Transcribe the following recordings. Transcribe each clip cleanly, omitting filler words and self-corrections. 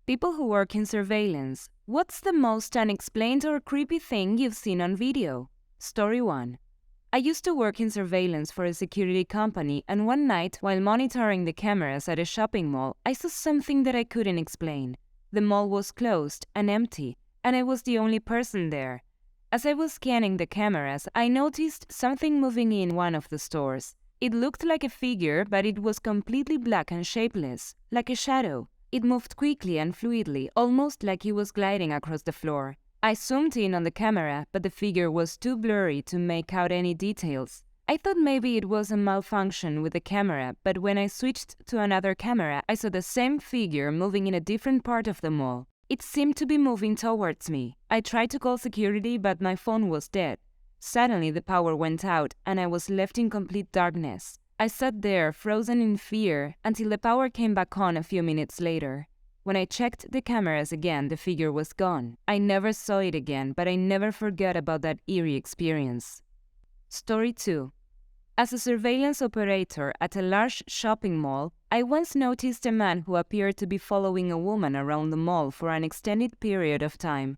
People who work in surveillance. What's the most unexplained or creepy thing you've seen on video? Story 1. I used to work in surveillance for a security company, and one night, while monitoring the cameras at a shopping mall, I saw something that I couldn't explain. The mall was closed and empty, and I was the only person there. As I was scanning the cameras, I noticed something moving in one of the stores. It looked like a figure, but it was completely black and shapeless, like a shadow. It moved quickly and fluidly, almost like it was gliding across the floor. I zoomed in on the camera, but the figure was too blurry to make out any details. I thought maybe it was a malfunction with the camera, but when I switched to another camera, I saw the same figure moving in a different part of the mall. It seemed to be moving towards me. I tried to call security, but my phone was dead. Suddenly, the power went out, and I was left in complete darkness. I sat there, frozen in fear, until the power came back on a few minutes later. When I checked the cameras again, the figure was gone. I never saw it again, but I never forgot about that eerie experience. Story 2. As a surveillance operator at a large shopping mall, I once noticed a man who appeared to be following a woman around the mall for an extended period of time.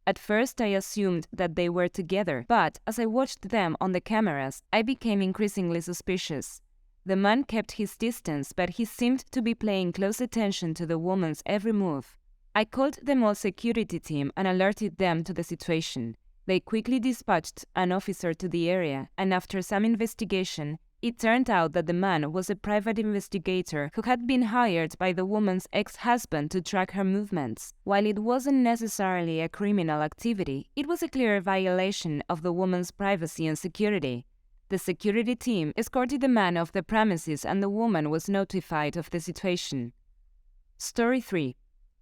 At first, I assumed that they were together, but as I watched them on the cameras, I became increasingly suspicious. The man kept his distance, but he seemed to be paying close attention to the woman's every move. I called the mall security team and alerted them to the situation. They quickly dispatched an officer to the area, and after some investigation, it turned out that the man was a private investigator who had been hired by the woman's ex-husband to track her movements. While it wasn't necessarily a criminal activity, it was a clear violation of the woman's privacy and security. The security team escorted the man off the premises, and the woman was notified of the situation. Story 3.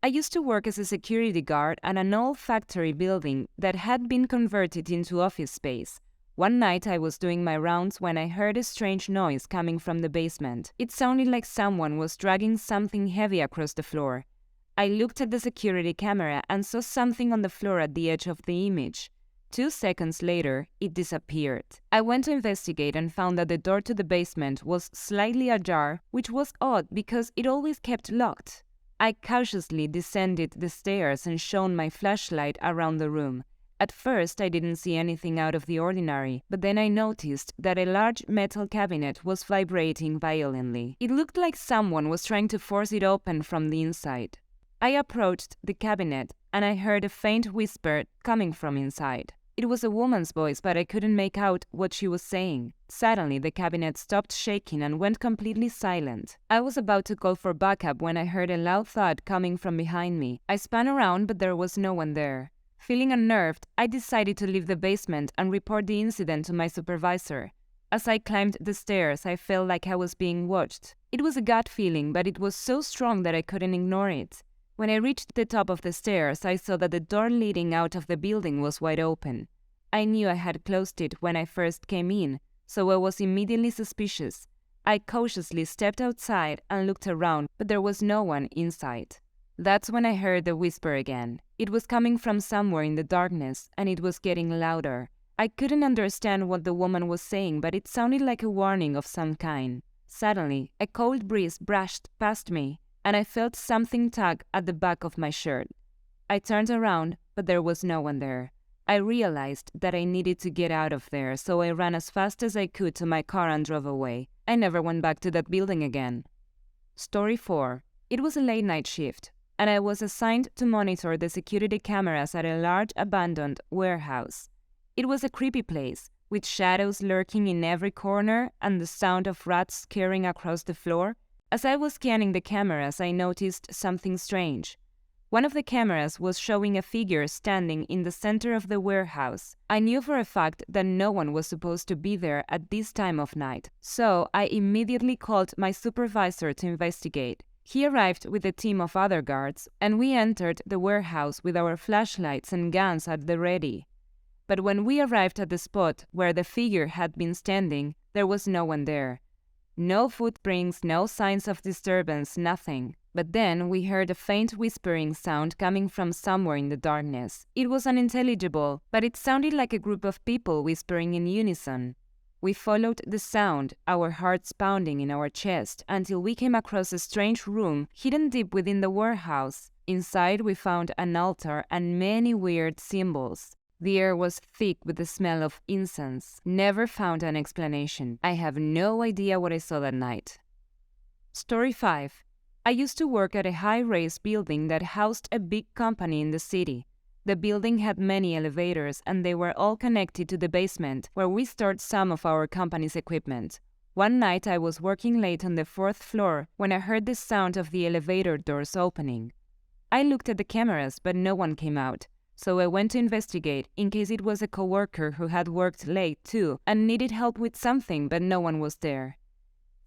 I used to work as a security guard at an old factory building that had been converted into office space. One night I was doing my rounds when I heard a strange noise coming from the basement. It sounded like someone was dragging something heavy across the floor. I looked at the security camera and saw something on the floor at the edge of the image. 2 seconds later, it disappeared. I went to investigate and found that the door to the basement was slightly ajar, which was odd because it always kept locked. I cautiously descended the stairs and shone my flashlight around the room. At first, I didn't see anything out of the ordinary, but then I noticed that a large metal cabinet was vibrating violently. It looked like someone was trying to force it open from the inside. I approached the cabinet, and I heard a faint whisper coming from inside. It was a woman's voice, but I couldn't make out what she was saying. Suddenly, the cabinet stopped shaking and went completely silent. I was about to call for backup when I heard a loud thud coming from behind me. I spun around, but there was no one there. Feeling unnerved, I decided to leave the basement and report the incident to my supervisor. As I climbed the stairs, I felt like I was being watched. It was a gut feeling, but it was so strong that I couldn't ignore it. When I reached the top of the stairs, I saw that the door leading out of the building was wide open. I knew I had closed it when I first came in, so I was immediately suspicious. I cautiously stepped outside and looked around, but there was no one inside. That's when I heard the whisper again. It was coming from somewhere in the darkness, and it was getting louder. I couldn't understand what the woman was saying, but it sounded like a warning of some kind. Suddenly, a cold breeze brushed past me, and I felt something tug at the back of my shirt. I turned around, but there was no one there. I realized that I needed to get out of there, so I ran as fast as I could to my car and drove away. I never went back to that building again. Story 4. It was a late-night shift, and I was assigned to monitor the security cameras at a large abandoned warehouse. It was a creepy place, with shadows lurking in every corner and the sound of rats scurrying across the floor. As I was scanning the cameras, I noticed something strange. One of the cameras was showing a figure standing in the center of the warehouse. I knew for a fact that no one was supposed to be there at this time of night, so I immediately called my supervisor to investigate. He arrived with a team of other guards, and we entered the warehouse with our flashlights and guns at the ready. But when we arrived at the spot where the figure had been standing, there was no one there. No footprints, no signs of disturbance, nothing. But then we heard a faint whispering sound coming from somewhere in the darkness. It was unintelligible, but it sounded like a group of people whispering in unison. We followed the sound, our hearts pounding in our chest, until we came across a strange room hidden deep within the warehouse. Inside, we found an altar and many weird symbols. The air was thick with the smell of incense. Never found an explanation. I have no idea what I saw that night. Story 5. I used to work at a high-rise building that housed a big company in the city. The building had many elevators and they were all connected to the basement where we stored some of our company's equipment. One night I was working late on the 4th floor when I heard the sound of the elevator doors opening. I looked at the cameras but no one came out, so I went to investigate in case it was a coworker who had worked late too and needed help with something but no one was there.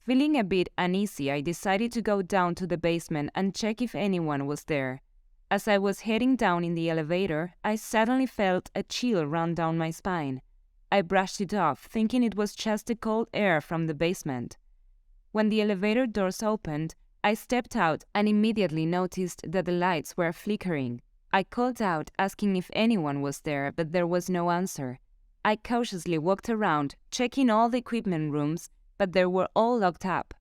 Feeling a bit uneasy, I decided to go down to the basement and check if anyone was there. As I was heading down in the elevator, I suddenly felt a chill run down my spine. I brushed it off, thinking it was just the cold air from the basement. When the elevator doors opened, I stepped out and immediately noticed that the lights were flickering. I called out, asking if anyone was there, but there was no answer. I cautiously walked around, checking all the equipment rooms, but they were all locked up.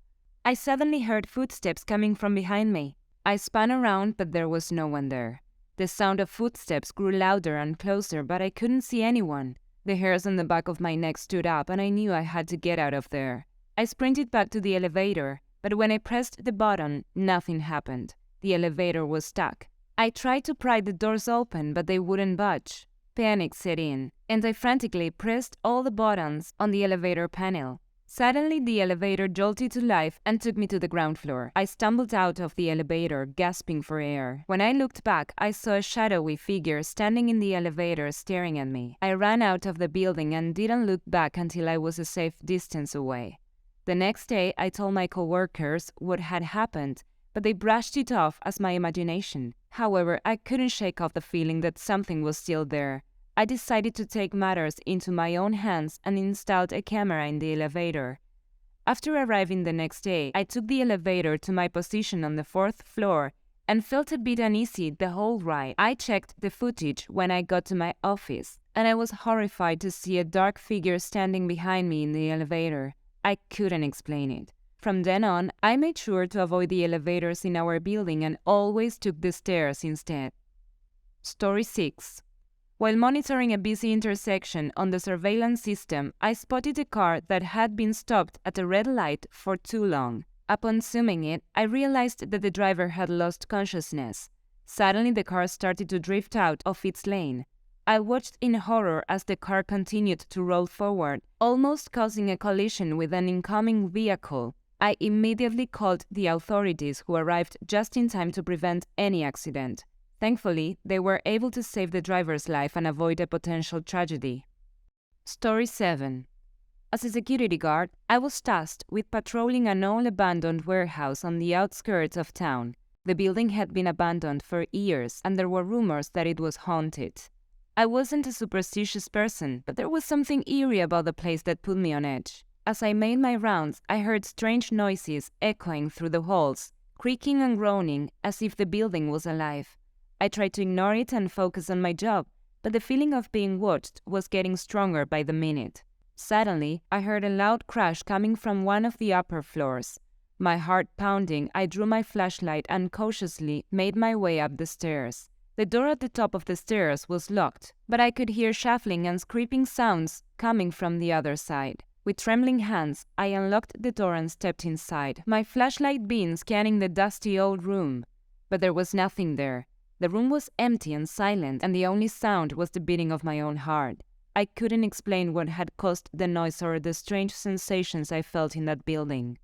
I suddenly heard footsteps coming from behind me. I spun around, but there was no one there. The sound of footsteps grew louder and closer, but I couldn't see anyone. The hairs on the back of my neck stood up, and I knew I had to get out of there. I sprinted back to the elevator, but when I pressed the button, nothing happened. The elevator was stuck. I tried to pry the doors open, but they wouldn't budge. Panic set in, and I frantically pressed all the buttons on the elevator panel. Suddenly, the elevator jolted to life and took me to the ground floor. I stumbled out of the elevator, gasping for air. When I looked back, I saw a shadowy figure standing in the elevator staring at me. I ran out of the building and didn't look back until I was a safe distance away. The next day, I told my coworkers what had happened, but they brushed it off as my imagination. However, I couldn't shake off the feeling that something was still there. I decided to take matters into my own hands and installed a camera in the elevator. After arriving the next day, I took the elevator to my position on the 4th floor and felt a bit uneasy the whole ride. I checked the footage when I got to my office, and I was horrified to see a dark figure standing behind me in the elevator. I couldn't explain it. From then on, I made sure to avoid the elevators in our building and always took the stairs instead. Story 6. While monitoring a busy intersection on the surveillance system, I spotted a car that had been stopped at a red light for too long. Upon zooming it, I realized that the driver had lost consciousness. Suddenly, the car started to drift out of its lane. I watched in horror as the car continued to roll forward, almost causing a collision with an incoming vehicle. I immediately called the authorities, who arrived just in time to prevent any accident. Thankfully, they were able to save the driver's life and avoid a potential tragedy. Story 7. As a security guard, I was tasked with patrolling an old abandoned warehouse on the outskirts of town. The building had been abandoned for years, and there were rumors that it was haunted. I wasn't a superstitious person, but there was something eerie about the place that put me on edge. As I made my rounds, I heard strange noises echoing through the halls, creaking and groaning as if the building was alive. I tried to ignore it and focus on my job, but the feeling of being watched was getting stronger by the minute. Suddenly, I heard a loud crash coming from one of the upper floors. My heart pounding, I drew my flashlight and cautiously made my way up the stairs. The door at the top of the stairs was locked, but I could hear shuffling and scraping sounds coming from the other side. With trembling hands, I unlocked the door and stepped inside, my flashlight beam scanning the dusty old room. But there was nothing there. The room was empty and silent, and the only sound was the beating of my own heart. I couldn't explain what had caused the noise or the strange sensations I felt in that building.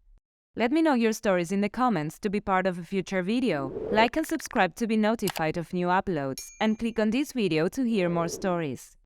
Let me know your stories in the comments to be part of a future video. Like and subscribe to be notified of new uploads, and click on this video to hear more stories.